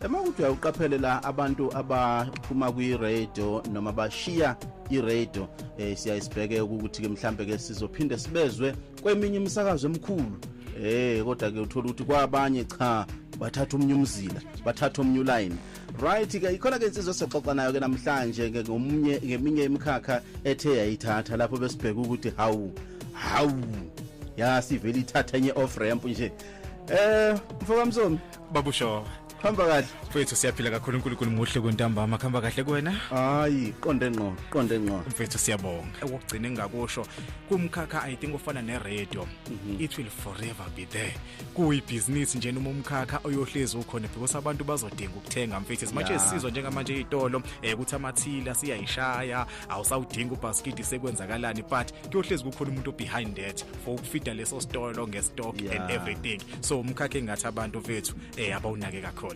Emakuthi uyaqaphelela abantu abaphuma kwi-radio noma bashiya i-radio siyayisibheke ukuthi ke mhlambe ke sizophinde sibezwe kweminye imisakazo emkhulu kodwa ke uthola ukuthi kwabanye cha bathatha umnyumzila bathatha umnyuline right ke ikhona ke insizwe soxoxa nayo ke namhlanje ke ngeminye imikhakha ethe yayithatha lapho besibheka ukuthi hawu ya sivele ithatha enye off ramp nje mfoka Msomi babusho khamba kahle mfethu siyaphila kakhulu uNkulunkulu muhle kwentambama khamba kahle kuwena hayi qonde ngqo mfethu siyabonga ukugcina engakusho kumkhakha I think ufana ne-radio it will forever be there kuyibusiness nje noma umkhakha oyohlezi ukhona because abantu bazodinga ukuthenga mfethu manje sisizwa njengamanje izitolo ukuthi amathila siyayishaya awusawudinga ubasket sekwenzakalani but kuyohlezi kukhona umuntu behind that for ukufida leso store ngestock and everything so umkhakha engathi abantu mfethu abawunake kakhulu